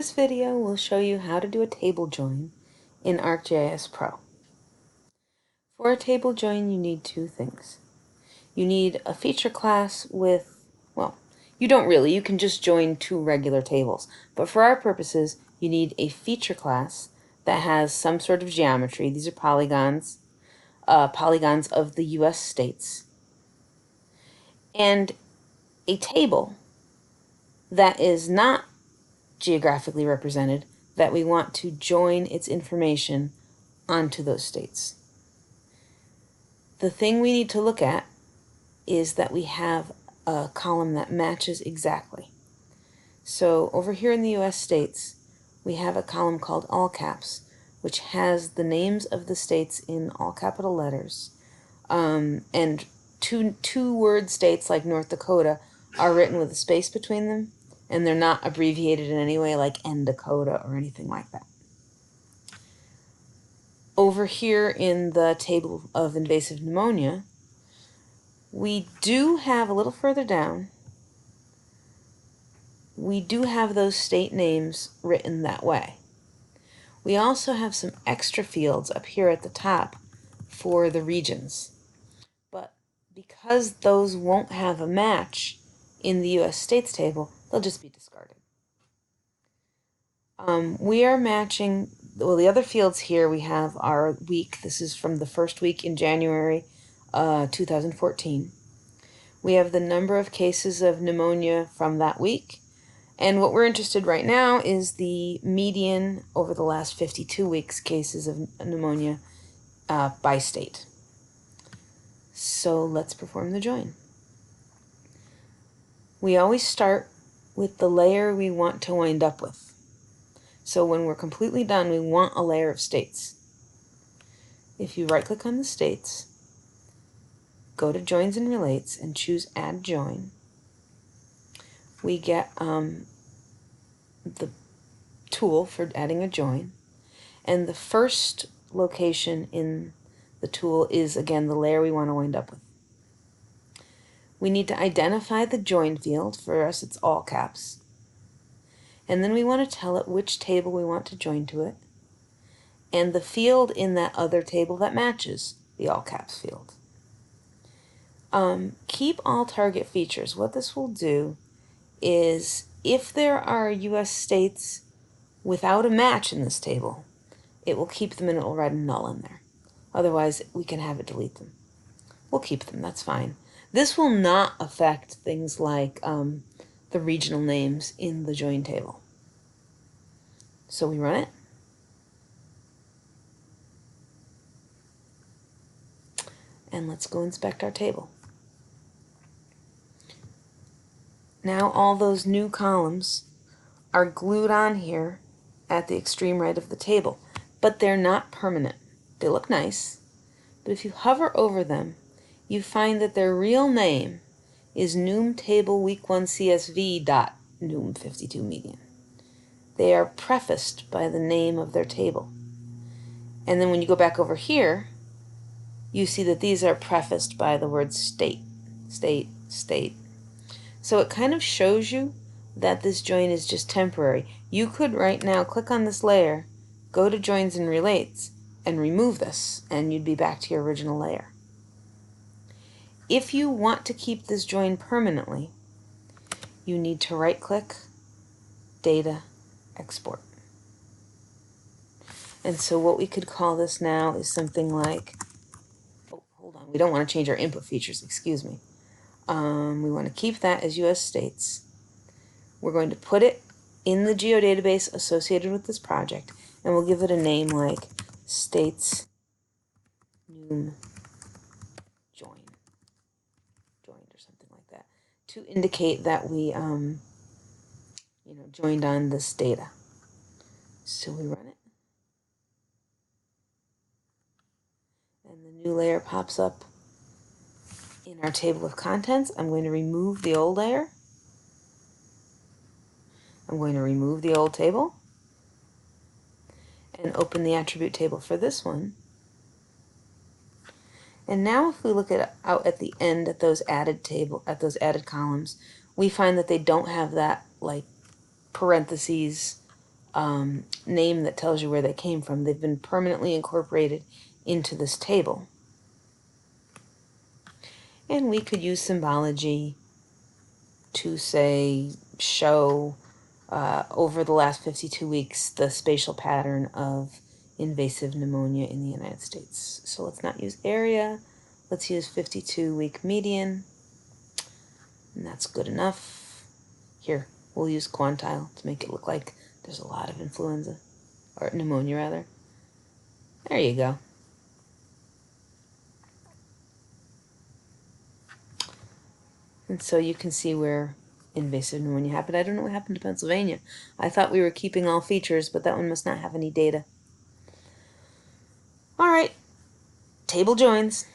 This video will show you how to do a table join in ArcGIS Pro. For a table join, you need two things. You need a feature class with, well, you don't really, you can just join two regular tables. But for our purposes, you need a feature class that has some sort of geometry. These are polygons, polygons of the US states. And a table that is not geographically represented, that we want to join its information onto those states. The thing we need to look at is that we have a column that matches exactly. So over here in the US states, we have a column called all caps, which has the names of the states in all capital letters. And two word states like North Dakota are written with a space between them, and they're not abbreviated in any way like N Dakota or anything like that. Over here in the table of invasive pneumonia, we do have a little further down, we do have those state names written that way. We also have some extra fields up here at the top for the regions. But because those won't have a match in the US states table, they'll just be discarded. We are matching, well, the other fields here we have our week. This is from the first week in January 2014. We have the number of cases of pneumonia from that week. And what we're interested right now is the median over the last 52 weeks cases of pneumonia by state. So let's perform the join. We always start with the layer we want to wind up with. So when we're completely done, we want a layer of states. If you right-click on the states, go to Joins and Relates, and choose Add Join, we get the tool for adding a join. And the first location in the tool is, again, the layer we want to wind up with. We need to identify the join field. For us, it's all caps. And then we want to tell it which table we want to join to it, and the field in that other table that matches the all caps field. Keep all target features. What this will do is, if there are US states without a match in this table, it will keep them and it will write a null in there. Otherwise, we can have it delete them. We'll keep them, that's fine. This will not affect things like the regional names in the join table. So we run it. And let's go inspect our table. Now all those new columns are glued on here at the extreme right of the table, but they're not permanent. They look nice, but if you hover over them, you find that their real name is Noom Table Week 1 CSV dot Noom 52 Median. They are prefaced by the name of their table. And then when you go back over here, you see that these are prefaced by the word state, state, state. So it kind of shows you that this join is just temporary. You could right now click on this layer, go to Joins and Relates, and remove this, and you'd be back to your original layer. If you want to keep this join permanently, you need to right-click, Data, Export. And so what we could call this now is something like, oh, hold on, we don't want to change our input features, excuse me. We want to keep that as US states. We're going to put it in the geodatabase associated with this project, and we'll give it a name like States Noom Joined or something like that, to indicate that we joined on this data. So we run it, and the new layer pops up in our table of contents. I'm going to remove the old layer. I'm going to remove the old table and open the attribute table for this one. And now if we look out at the end at those added columns, we find that they don't have that like parentheses name that tells you where they came from. They've been permanently incorporated into this table. And we could use symbology to, say, show over the last 52 weeks the spatial pattern of invasive pneumonia in the United States. So let's not use area. Let's use 52-week median. And that's good enough. Here, we'll use quantile to make it look like there's a lot of influenza, or pneumonia rather. There you go. And so you can see where invasive pneumonia happened. I don't know what happened to Pennsylvania. I thought we were keeping all features, but that one must not have any data. All right, table joins.